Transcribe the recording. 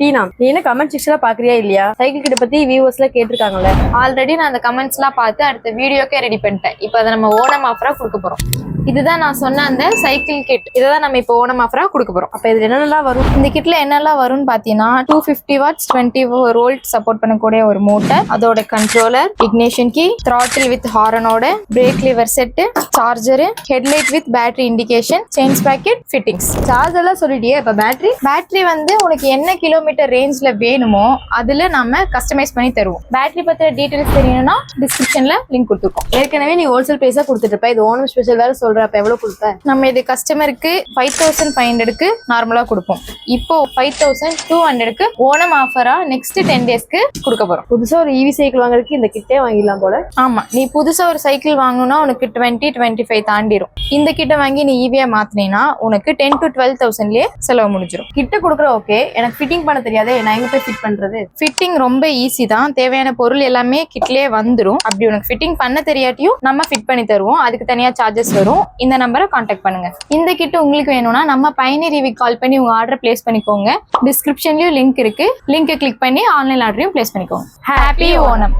டீனா, நீ என்ன கமெண்ட் செக்ஷன்ல பாக்குறியா இல்லையா? சைக்கிள் கிட்ட பத்தி வியூவர்ஸ்ல கேட்டிருக்காங்கல்ல. ஆல்ரெடி நான் அந்த கமெண்ட்ஸ் எல்லாம் பார்த்து அடுத்த வீடியோக்கே ரெடி பண்ணிட்டேன். இப்போ அதை நம்ம ஓணம் ஆஃபரா கொடுக்க போறோம். இதுதான் நான் சொன்ன அந்த சைக்கிள் கிட். இதான் நம்ம இப்போ ஓணம் ஆஃபரா கொடுக்க போறோம். அப்ப இதுல என்னென்னலாம் வரும்? இந்த கிட்ல என்னெல்லாம் வரும்னு பாத்தீங்கன்னா 250 வாட்ஸ் 20 வோல்ட் சப்போர்ட் பண்ணக்கூடிய ஒரு மோட்டர், அதோட controller, ignition key, throttle with ஹாரனோட, brake lever set, charger, headlight with battery indication, chain sprocket, fittings. Charge எல்லாம் சொல்லிட்டியே, இப்ப பேட்டரி வந்து உனக்கு என்ன கிலோமீட்டர் ரேஞ்ச்ல வேணுமோ அதுல நம்ம கஸ்டமைஸ் பண்ணி தருவோம். பேட்டரி பத்தின டீடைல்ஸ் தெரியணும்னா டிஸ்கிரிப்ஷன்ல லிங்க் கொடுத்துருக்கோம். ஏற்கனவே நீ ஹோல்சேல் பிரைஸா கொடுத்துட்டு இருப்ப, இது ஓணம் ஸ்பெஷல் வேற சொல்ற. அப்ப எவ்வளவு கொடுத்த? நம்ம இது கஸ்டமருக்கு 5500க்கு நார்மலா கொடுப்போம். இப்போ 5200க்கு ஓணம் ஆஃபரா நெக்ஸ்ட் 10 டேஸ்க்கு கொடுக்க போறோம். புதுசா ஒரு ஈவி சைக்கிள் வாங்குறதுக்கு இந்த கிட்டே வாங்கிடலாம் போல. ஆமா, நீ புதுசா ஒரு சைக்கிள் வாங்கணும்னா உனக்கு 20-25 தாண்டிடும். இந்த கிட்ட வாங்கி நீ ஈவியா மாத்தினா உனக்கு 10 to 12,000லயே செலவு முடிஞ்சிடும். கிட்ட கொடுக்குற ஓகே, எனக்கு ஃபிட்டிங் பண்ண தெரியாதே, நான் எங்க போய் ஃபிட் பண்றது? ஃபிட்டிங் ரொம்ப ஈஸி தான். தேவையான பொருள் எல்லாமே கிட்லயே வந்துடும். அப்படி உனக்கு ஃபிட்டிங் பண்ண தெரியாட்டியும் நம்ம ஃபிட் பண்ணி தருவோம். அதுக்கு தனியா சார்ஜஸ் வரும். இந்த நம்பரை கான்டாக்ட் பண்ணுங்க. இந்த கிட் உங்களுக்கு வேணும்னா நம்ம பயனி ரிவ்யூ கால் பண்ணி உங்க ஆர்டர் பிளேஸ் பண்ணிக்கோங்க. டிஸ்கிரிப்ஷன்லயும் லிங்க் இருக்கு. லிங்க் கிளிக் பண்ணி ஆன்லைன் ஆர்டரையும் பிளேஸ் பண்ணிக்கோங்க. ஹாப்பி ஓணம்.